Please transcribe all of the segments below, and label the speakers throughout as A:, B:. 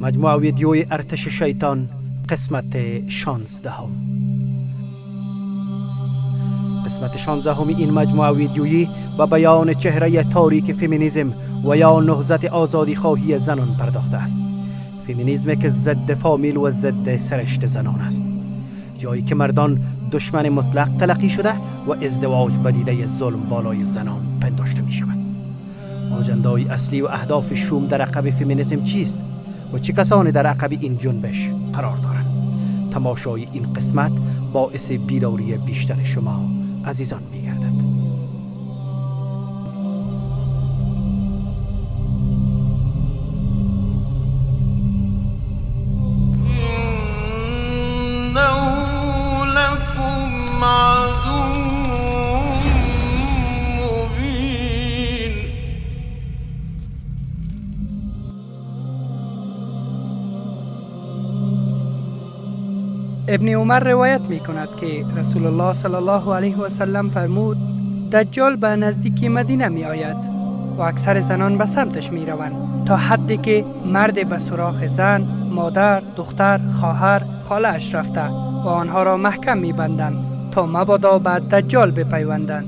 A: مجموعه ویدیوی ارتش شیطان قسمت 16. قسمت 16 این مجموعه ویدیویی به بیان چهره تاریک فمینیسم و یا نهضت آزادی خواهی زنان پرداخته است. فمینیسم که ضد فامیل و ضد سرشت زنان است، جایی که مردان دشمن مطلق تلقی شده و ازدواج بدیده ظلم بالای زنان پنداشته می شود. آجندای اصلی و اهداف شوم در عقب فمینیسم چیست و چه کسانی در عقب این جنبش قرار دارند؟ تماشای این قسمت باعث بیداری بیشتر شما عزیزان می گردد.
B: ابن عمر روایت می کند که رسول الله صلی الله علیه و سلم فرمود دجال به نزدیکی مدینه می آید و اکثر زنان به سمتش می روند تا حدی که مرد به سراغ زن، مادر، دختر، خواهر، خاله اش رفته و آنها را محکم می بندند تا مبادا به دجال بپیوندند.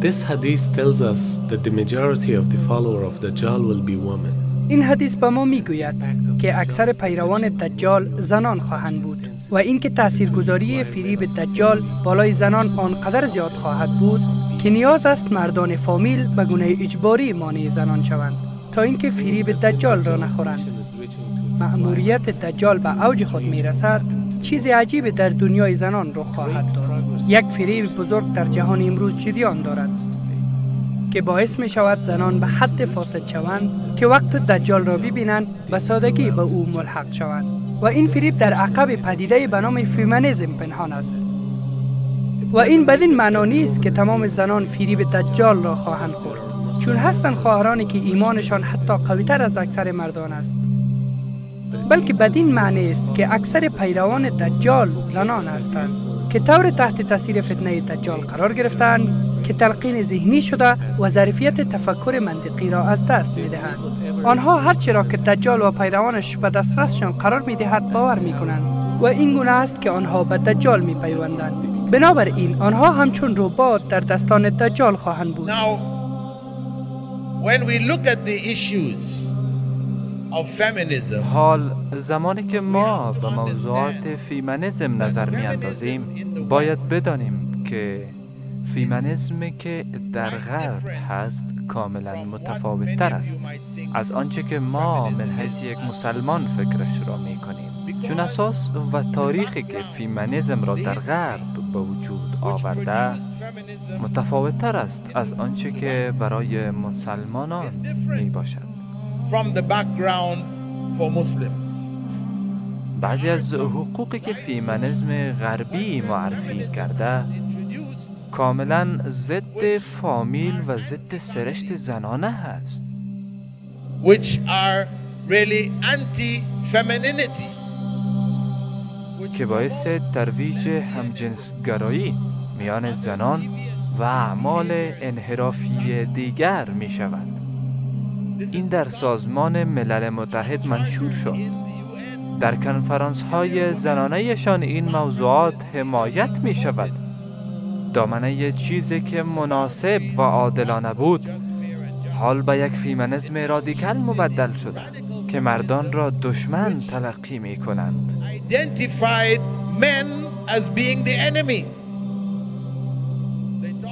C: This hadith tells us that the majority of the follower of Dajjal will be women.
B: این حدیث به ما میگوید که اکثر پیروان دجال زنان خواهند بود و اینکه تاثیرگذاری فریب دجال بالای زنان آنقدر زیاد خواهد بود که نیاز است مردان فامیل به گونه اجباری مانع زنان شوند تا اینکه فریب دجال را نخورند. مأموریت دجال به اوج خود میرسد، چیز عجیب در دنیای زنان رخ خواهد داد. یک فریب بزرگ در جهان امروز جریان دارد که باعث می شود زنان به حد فاسد شوند که وقت دجال را ببینند به سادگی به او ملحق شوند و این فریب در عقب پدیده به نام فمینیسم پنهان است و این بدین معنا نیست که تمام زنان فریب دجال را خواهند خورد، چون هستند خواهرانی که ایمانشان حتی قوی‌تر از اکثر مردان است، بلکه بدین معنی است که اکثر پیروان دجال زنان هستند که طور تحت تاثیر فتنه دجال قرار گرفتند که تلقین ذهنی شده و ظرفیت تفکر منطقی را از دست می دهند. آنها هرچی را که دجال و پیروانش به دسترسشان قرار می دهد باور می کنند و این گونه است که آنها به دجال می پیوندند. بنابراین آنها همچون ربات در دستان دجال خواهند بود.
D: Now, when we look at the issues of feminism,
E: حال زمانی که ما به موضوعات فمینیسم نظر می اندازیم باید بدانیم که فمینیسم که در غرب هست کاملا متفاوت تر است از آنچه که ما من حیث یک مسلمان فکرش را می کنیم، چون اساس و تاریخی که فمینیسم را در غرب به وجود آورده متفاوت تر است از آنچه که برای مسلمانان می باشد.
D: from the background for Muslims.
E: بعضی از حقوقی که فمینیسم غربی معرفی کرده کاملا ضد فامیل و ضد سرشت زنانه هست،
D: Which are really anti-femininity.
E: که باعث ترویج همجنسگرایی میان زنان و اعمال انحرافی دیگر می شود. این در سازمان ملل متحد منشور شد. در کنفرانس های زنانه‌شان این موضوعات حمایت می شود. دامنه چیزی که مناسب و عادلانه بود حال به یک فمینیسم رادیکال مبدل شده که مردان را دشمن تلقی می کنند.
D: Identified men as being the enemy.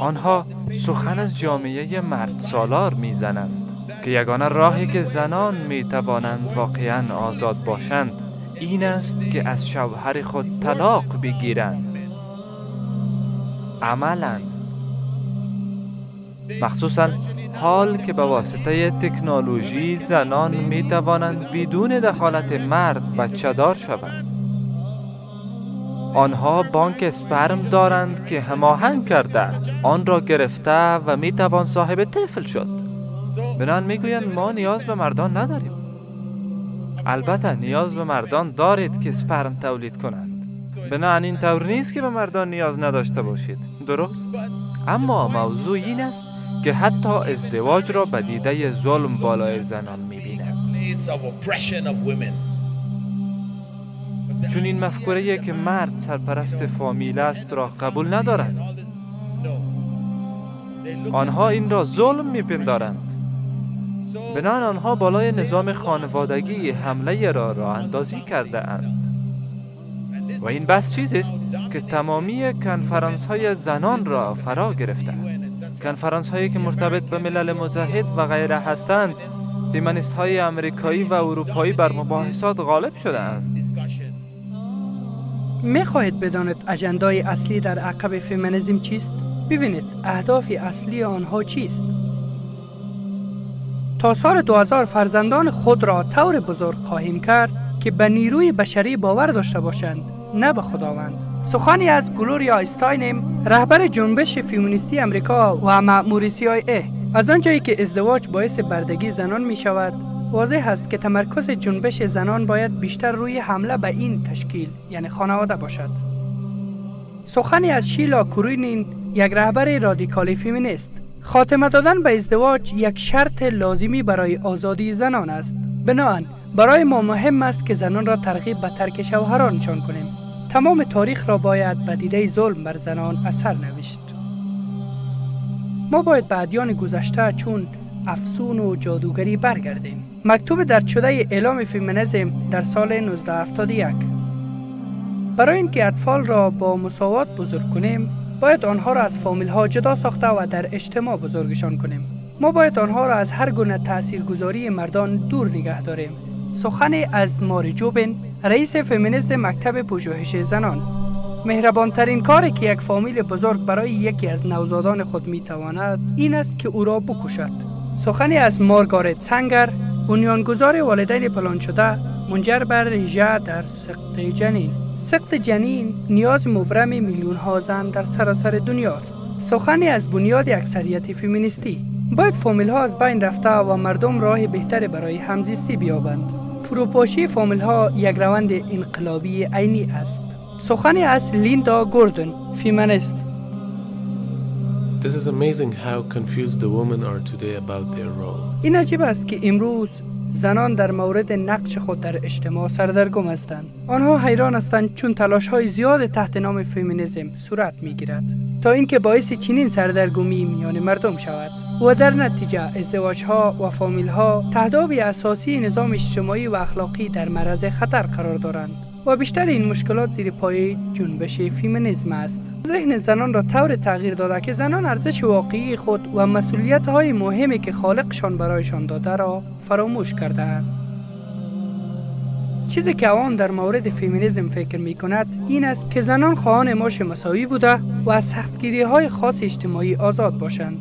E: آنها سخن از جامعه مرد سالار می زنند که یگانه راهی که زنان می توانند واقعاً آزاد باشند این است که از شوهر خود طلاق بگیرند. عملاً مخصوصاً حال که به واسطه تکنولوژی زنان می توانند بدون دخالت مرد بچه دار شوند. آنها بانک اسپرم دارند که هماهنگ کرده آن را گرفته و می توان صاحب طفل شد. بنان می گویند ما نیاز به مردان نداریم. البته نیاز به مردان دارید که اسپرم تولید کنند. بنان این طور نیست که به مردان نیاز نداشته باشید، درست؟ اما موضوع این است که حتی ازدواج را به دیده ظلم بالای زنان می‌بیند. چون این مفکوره که مرد سرپرست فامیل است را قبول ندارند. آنها این را ظلم می‌پندارند. بنابراین آنها بالای نظام خانوادگی حمله را راه اندازی کرده اند. و این بس چیزی است که تمامی کنفرانس های زنان را فرا گرفته. کنفرانس هایی که مرتبط به ملل متحد و غیره هستند، فمینیست های امریکایی و اروپایی بر مباحثات غالب شده اند.
B: می خواهید بدانید اجندای اصلی در عقب فمینیسم چیست؟ ببینید اهداف اصلی آنها چیست؟ تا سال 2000 فرزندان خود را طور بزرگ خواهیم کرد که به نیروی بشری باور داشته باشند، نه به خداوند. سخنی از گلوریا استاینم، رهبر جنبش فمینیستی امریکا و مأمور CIA. از آنجایی که ازدواج باعث بردگی زنان می شود، واضح است که تمرکز جنبش زنان باید بیشتر روی حمله به این تشکیل، یعنی خانواده باشد. سخنی از شیلا کورینین، یک رهبر رادیکال فمینیست. خاتمه دادن به ازدواج یک شرط لازمی برای آزادی زنان است. بنابراین برای ما مهم است که زنان را ترغیب به ترک شوهرانشان کنیم. تمام تاریخ را باید به دیده ظلم بر زنان اثر نوشت. ما باید به ادیان گذشته چون افسون و جادوگری برگردیم. مکتوب درج شده اعلام فمینیسم در سال 1971. برای اینکه اطفال را با مساوات بزرگ کنیم، باید آنها را از فامیل ها جدا ساخته و در اجتماع بزرگشان کنیم. ما باید آنها را از هر گونه تاثیرگذاری مردان دور نگه داریم. سخنی از ماری جوبن، رئیس فمینیست مکتب پژوهش زنان. مهربانترین کاری که یک فامیل بزرگ برای یکی از نوزادان خود میتواند این است که او را بکشد. سخنی از مارگارت سنگر، بنیانگذار والدین پلان شده، منجر بر ریشه در سقط جنین. سقط جنین نیاز مبرم میلیون ها زن در سراسر دنیاست. سخنی از بنیاد اکثریت فمینیستی. باید فامیل ها از بین رفته و مردم راه بهتری برای همزیستی بیابند. فروپاشی فامیل ها یک روند انقلابی عینی است. سخنی از لیندا گوردن، فمینیست.
C: This is amazing how confused the women are today about their role.
B: این عجیب است که امروز زنان در مورد نقش خود در اجتماع سردرگم هستند. آنها حیران هستند چون تلاش‌های زیاد تحت نام فمینیسم صورت می‌گیرد تا اینکه باعث چنین سردرگمی میان مردم شود و در نتیجه ازدواج‌ها و فامیل‌ها تهداب اساسی نظام اجتماعی و اخلاقی در معرض خطر قرار دارند و بیشتر این مشکلات زیر پایه جنبش فمینیسم است. ذهن زنان را طور تغییر داده که زنان ارزش واقعی خود و مسئولیت‌های مهمی که خالقشان برایشان داده را فراموش کرده‌اند. چیزی که آن در مورد فمینیسم فکر می‌کند این است که زنان خواهان معاش مساوی بوده و از سختگیری‌های خاص اجتماعی آزاد باشند.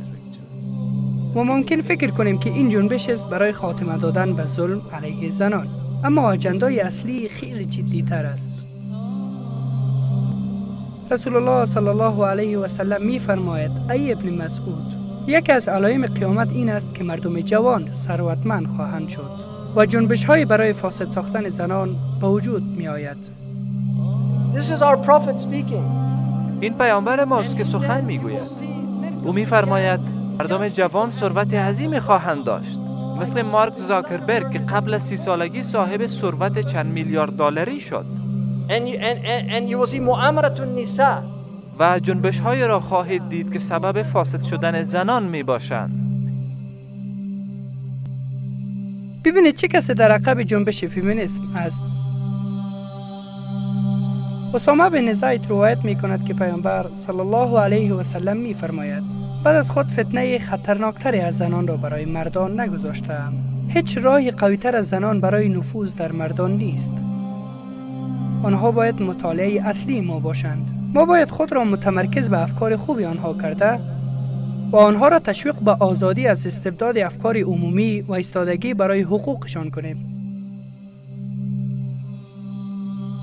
B: و ممکن فکر کنیم که این جنبش است برای خاتمه دادن به ظلم علیه زنان. اما اجندای اصلی خیلی جدی تر است. رسول الله صلی الله علیه و سلم می فرماید: ای ابن مسعود، یکی از علائم قیامت این است که مردم جوان ثروتمند خواهند شد و جنبش های برای فاسد ساختن زنان به وجود می آید.
A: This is our prophet speaking.
E: این پیامبر ماست که سخن می گوید. او می فرماید مردم جوان ثروت عظیمی خواهند داشت، مثل مارک زاکربرگ که قبل از 30 سالگی صاحب ثروت چند میلیارد دلاری شد.
A: And you will see مؤامرة النساء.
E: و جنبش های را خواهید دید که سبب فاسد شدن زنان می باشند.
B: ببینید چه کسی در عقب جنبش فمینیسم است. اسامه بن زید روایت می کند که پیامبر صلی الله علیه و سلم می فرماید: بعد از خود فتنه خطرناکتری از زنان را برای مردان نگذاشتم. هیچ راهی قویتر از زنان برای نفوذ در مردان نیست. آنها باید مطالعه اصلی ما باشند. ما باید خود را متمرکز به افکار خوبی آنها کرده و آنها را تشویق به آزادی از استبداد افکار عمومی و ایستادگی برای حقوقشان کنیم.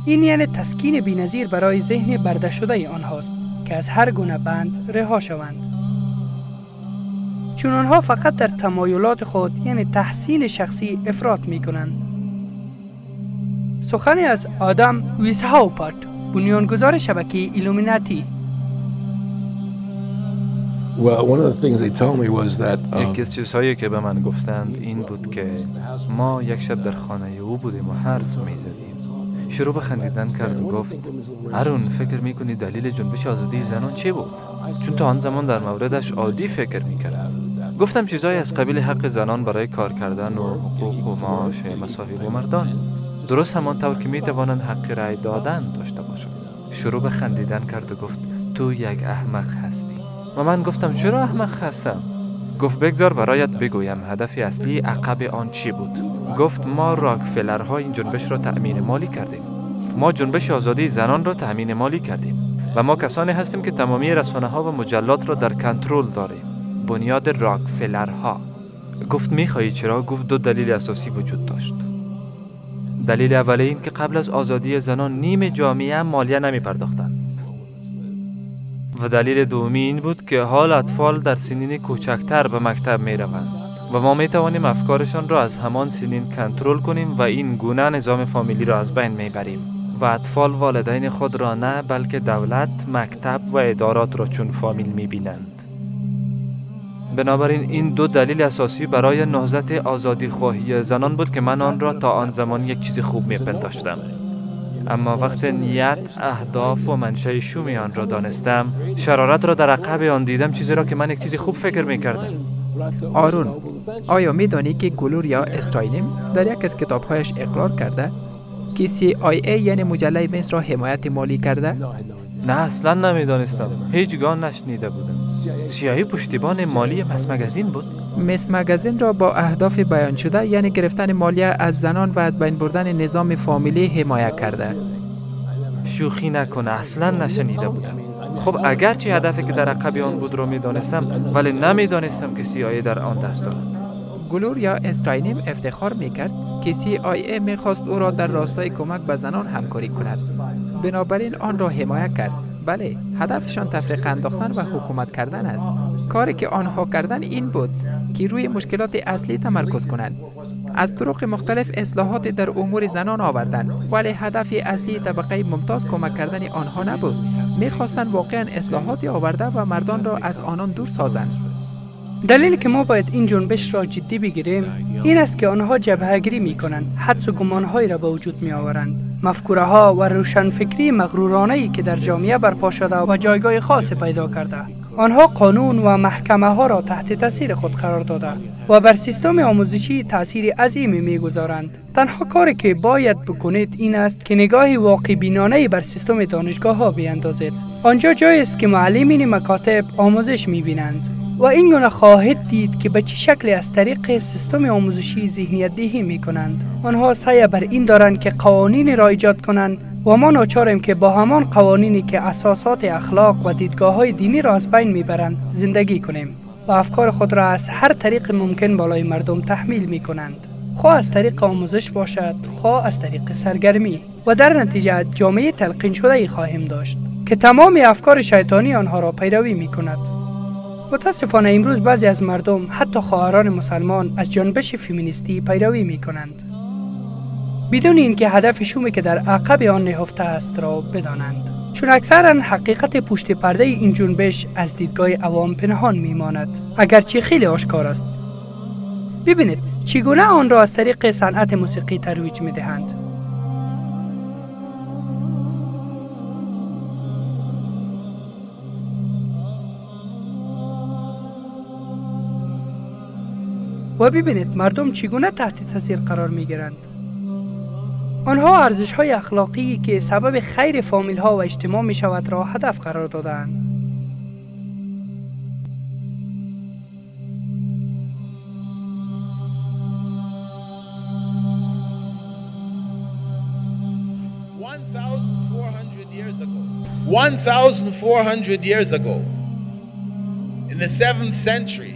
B: این یعنی تسکین بی‌نظیر برای ذهن برده شده آنهاست که از هر گونه بند رها شوند. چون آنها فقط در تمایلات خود یعنی تحسین شخصی افراط می کنند. سخنی از آدم ویسهاوپات، بنیانگذار شبکه ایلومیناتی.
C: Well, one of the things they told me was that
E: یکی از چیزهایی که به من گفتند این بود که ما یک شب در خانه او بودیم و حرف میزدیم. شروع به خندیدن کرد و گفت هارون فکر میکنی دلیل جنبش آزادی زنان چی بود؟ چون تا آن زمان در موردش عادی فکر میکردم. گفتم چیزایی از قبیل حق زنان برای کار کردن و حقوق و معاش مساوی با مردان، درست همانطور که میتوانند حق رأی دادن داشته باشند. شروع به خندیدن کرد و گفت تو یک احمق هستی. و من گفتم چرا احمق هستم؟ گفت بگذار برایت بگویم هدف اصلی عقب آن چی بود. گفت ما راکفلرها این جنبش را تأمین مالی کردیم. ما جنبش آزادی زنان را تأمین مالی کردیم و ما کسانی هستیم که تمامی رسانه‌ها و مجلات را در کنترل داریم. بنیاد راکفلرها. گفت میخوایی چرا؟ گفت دو دلیل اساسی وجود داشت. دلیل اولی این که قبل از آزادی زنان نیم جامعه مالیه نمی پرداختند. و دلیل دومی این بود که حال اطفال در سنین کوچکتر به مکتب می روند و ما می توانیم افکارشان را از همان سنین کنترل کنیم و این گونه نظام فامیلی را از بین می بریم و اطفال والدین خود را نه بلکه دولت، مکتب و ادارات را چون فامیل می بینند. بنابراین این دو دلیل اساسی برای نهضت آزادی خواهی زنان بود که من آن را تا آن زمان یک چیز خوب می پنداشتم. اما وقت نیت، اهداف و منشأ شوم آن را دانستم، شرارت را در عقب آن دیدم، چیزی را که من یک چیز خوب فکر می کردم.
F: آرون، آیا می دانی که گلوریا استراینم در یک از کتابهایش اقرار کرده که CIA یعنی مجله مصر را حمایت مالی کرده؟
E: نه اصلا نمیدانستم، هیچگاه نشنیده بودم. CIA پشتیبان مالی مس مگزین بود؟
F: مس مگزین را با اهداف بیان شده یعنی گرفتن مالیه از زنان و از بین بردن نظام فامیلی حمایت کرده.
E: شوخی نکنه، اصلا نشنیده بودم. خب اگرچه هدفی که در عقب آن بود رو میدانستم، ولی نمیدانستم که CIA در آن دست دارد.
F: گلوریا استراینم افتخار میکرد که CIA میخواست او را در راستای کمک به زنان همکاری کند، بنابراین آن را حمایت کرد. بله، هدفشان تفریق انداختن و حکومت کردن است. کاری که آنها کردن این بود که روی مشکلات اصلی تمرکز کنند. از طرق مختلف اصلاحات در امور زنان آوردند، ولی هدف اصلی طبقه ممتاز کمک کردن آنها نبود. میخواستند واقعا اصلاحاتی آورده و مردان را از آنان دور سازند.
B: دلیلی که ما باید این جنبش را جدی بگیریم این است که آنها جبهه‌گیری می‌کنند، حدس و گمان‌هایی را به وجود می‌آورند، مفکوره‌ها و روشنفکری مغرورانه‌ای که در جامعه برپا شده و جایگاه خاص پیدا کرده. آنها قانون و محکمه‌ها را تحت تاثیر خود قرار داده و بر سیستم آموزشی تأثیر عظیمی می‌گذارند. تنها کاری که باید بکنید این است که نگاه واقع بینانه‌ای بر سیستم دانشگاه‌ها بیاندازید. آنجا جایی است که معلمین مکاتب آموزش می‌بینند و این گونه خواهید دید که به چه شکلی از طریق سیستم آموزشی ذهنیت دهی می کنند. آنها سعی بر این دارند که قوانینی را ایجاد کنند و ما ناچاریم که با همان قوانینی که اساسات اخلاق و دیدگاه‌های دینی را از بین میبرند زندگی کنیم و افکار خود را از هر طریق ممکن بالای مردم تحمیل می کنند، خواه از طریق آموزش باشد، خواه از طریق سرگرمی، و در نتیجه جامعه تلقین شده ای خواهیم داشت که تمام افکار شیطانی آنها را پیروی می کند. متاسفانه امروز بعضی از مردم، حتی خواهران مسلمان، از جنبش فمینیستی پیروی می کنند بدون اینکه هدف شومی که در عقب آن نهفته است را بدانند، چون اکثرا حقیقت پشت پرده این جنبش از دیدگاه عوام پنهان می ماند، اگرچه خیلی آشکار است. ببینید چگونه آن را از طریق صنعت موسیقی ترویج می دهند. و ببینید مردم چگونه تحت تاثیر قرار می گیرند. آنها ارزش های اخلاقی که سبب خیر فامیل ها و اجتماع می شود را هدف قرار دادند.
D: $1,400 years ago, in the 7th century,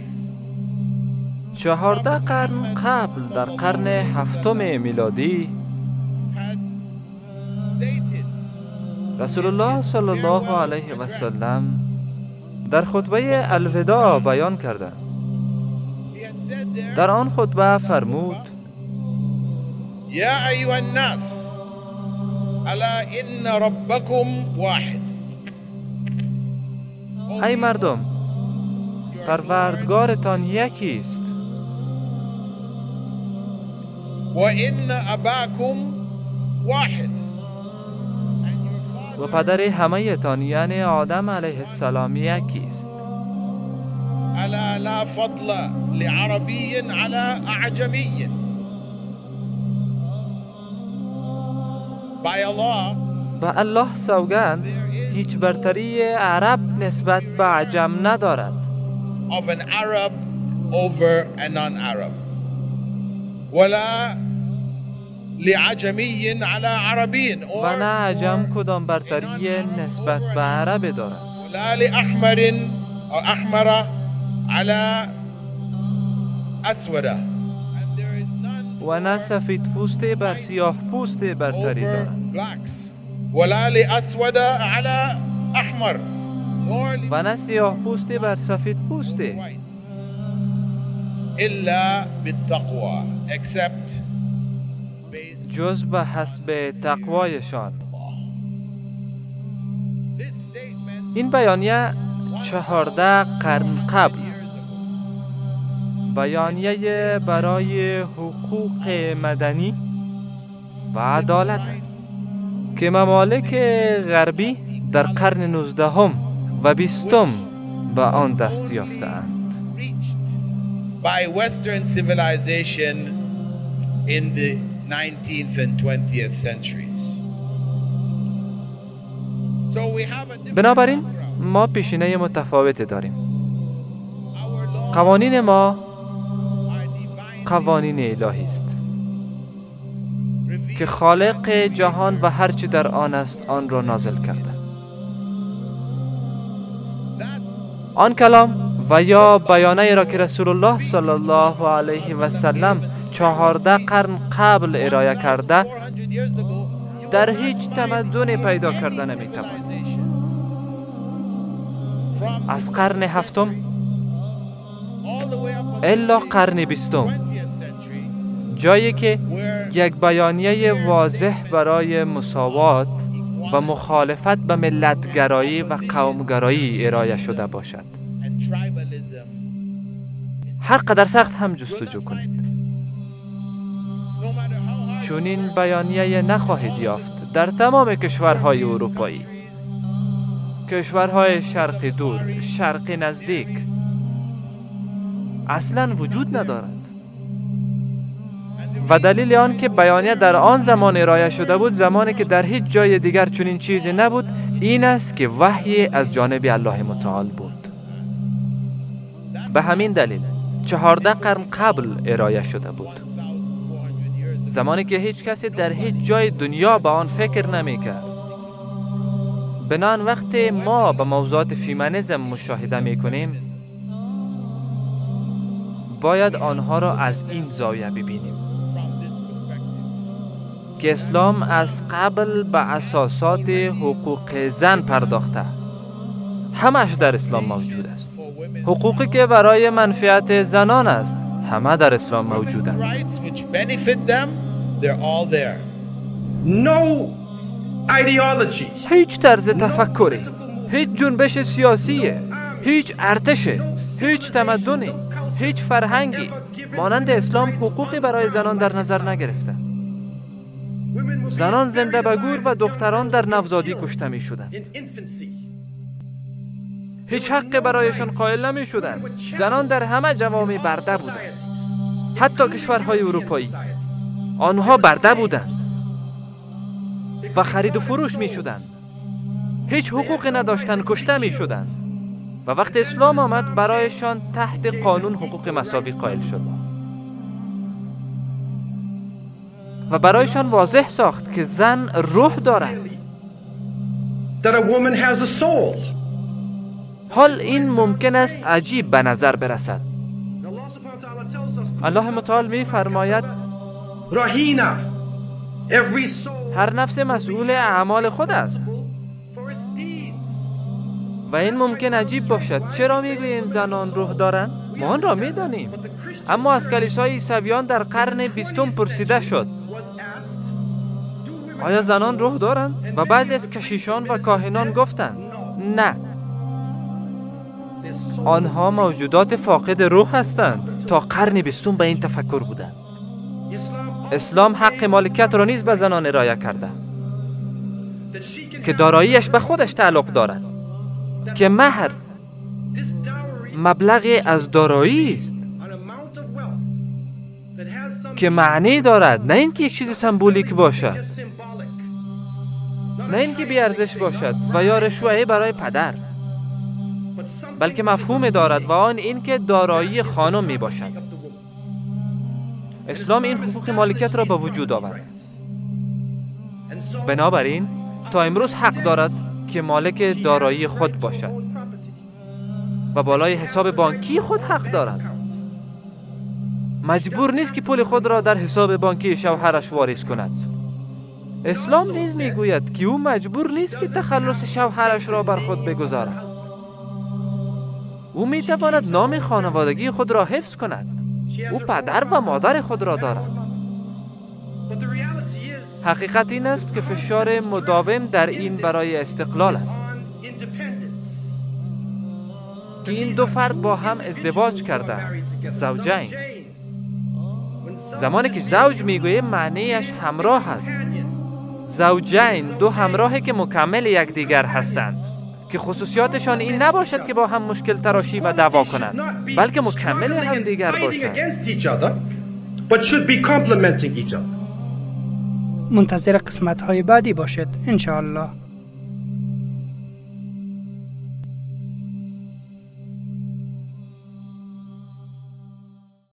E: 14 قرن قبل در قرن هفتم میلادی رسول الله صلی الله علیه و سلم در خطبه الوداع بیان کردند. در آن خطبه فرمود:
D: یا ایها الناس الا ان ربکم واحد.
E: ای مردم، پروردگارتان یکی است.
D: وَإِنَّ أَبَاكُمْ وَاحِدٌ.
E: و پدر همه تان یعنی آدم علیه السلام یکی است.
D: ألا لا فضل لعربي على أعجمي. By Allah,
E: به الله سوگند هیچ برتری عرب نسبت به عجم ندارد.
D: of an Arab over a non-Arab. ولا لعجمي على عربي.
E: و نه عجم کدام برتری نسبت به عرب دارد.
D: ولا لأحمر أو أحمر على أسود.
E: و نه سفید پوست بر سیاه پوست برتری دارد.
D: ولا لأسود على أحمر.
E: و نه سیاه پوست بر سفید پوست.
D: إلا بالتقوى except
E: جز به حسب تقوایشان. این بیانیه 14 قرن قبل بیانیه برای حقوق مدنی و عدالت است که ممالک غربی در قرن 19 و 20 به آن دست یافتند.
D: by Western civilization in the 19th and 20th centuries. So we have a
E: بنابراین ما پیشینه متفاوتی داریم. قوانین ما قوانین الهی است که خالق جهان و هر چی در آن است آن را نازل کرده. آن کلام و یا بیانیه را که رسول الله صلی الله علیه و سلم 14 قرن قبل ارائه کرده در هیچ تمدن پیدا کرده نمیتواند. از قرن 7 الا قرن 20 جایی که یک بیانیه واضح برای مساوات و مخالفت به ملتگرایی و قومگرایی ارائه شده باشد. هر قدر سخت هم جستجو کنید، چون این بیانیه نخواهید یافت در تمام کشورهای اروپایی، کشورهای شرق دور، شرق نزدیک اصلا وجود ندارد. و دلیل آن که بیانیه در آن زمان ارائه شده بود، زمانی که در هیچ جای دیگر چنین چیزی نبود، این است که وحی از جانب الله متعال بود. به همین دلیل 14 قرن قبل ارائه شده بود، زمانی که هیچ کسی در هیچ جای دنیا به آن فکر نمی کرد. بنان وقتی ما به موضوعات فیمینیسم مشاهده می کنیم، باید آنها را از این زاویه ببینیم که اسلام از قبل به اساسات حقوق زن پرداخته. همش در اسلام موجود است. حقوقی که برای منفعت زنان است همه در اسلام موجودند. هیچ طرز تفکری، هیچ جنبش سیاسی، هیچ ارتش، هیچ تمدنی، هیچ فرهنگی مانند اسلام حقوقی برای زنان در نظر نگرفته. زنان زنده به گور و دختران در نوزادی کشته می شدند. هیچ حقی برایشان قائل نمی شدند. زنان در همه جوامع برده بودند. حتی کشورهای اروپایی آنها برده بودند و خرید و فروش می شدند. هیچ حقوقی نداشتند، کشته می شدند. و وقت اسلام آمد برایشان تحت قانون حقوق مساوی قائل شد و برایشان واضح ساخت که زن روح دارد. حال این ممکن است عجیب به نظر برسد. الله متعال می فرماید هر نفس مسئول اعمال خود است. و این ممکن عجیب باشد. چرا میگوییم زنان روح دارند؟ ما آن را میدانیم. اما از کلیسای عیسویان در قرن 20 پرسیده شد آیا زنان روح دارند؟ و بعضی از کشیشان و کاهنان گفتند نه. آنها موجودات فاقد روح هستند. تا قرن 20 به این تفکر بودند. اسلام حق مالکیت را نیز به زنان ارائه کرده که داراییش به خودش تعلق دارد، که مهر مبلغی از دارایی است که معنی دارد، نه اینکه یک چیز سمبولیک باشد، نه اینکه بی ارزش باشد و یا رشوه‌ای برای پدر، بلکه مفهوم دارد و آن این که دارایی خانم می باشد. اسلام این حقوق مالکیت را به وجود آورد. بنابراین تا امروز حق دارد که مالک دارایی خود باشد و بالای حساب بانکی خود حق دارد. مجبور نیست که پول خود را در حساب بانکی شوهرش واریز کند. اسلام نیز میگوید که او مجبور نیست که تخلص شوهرش را بر خود بگذارد. او میتواند نام خانوادگی خود را حفظ کند. او پدر و مادر خود را دارد. حقیقت این است که فشار مداوم در این برای استقلال است که این دو فرد با هم ازدواج کردند، زوجین. زمانی که زوج میگویه معنیش همراه است. زوجین دو همراهی که مکمل یکدیگر هستند، که خصوصیاتشان این نباشد که با هم مشکل تراشی و دعوا کنند، بلکه مکمل هم دیگر باشند.
B: منتظر قسمت‌های بعدی باشد ان شاء الله.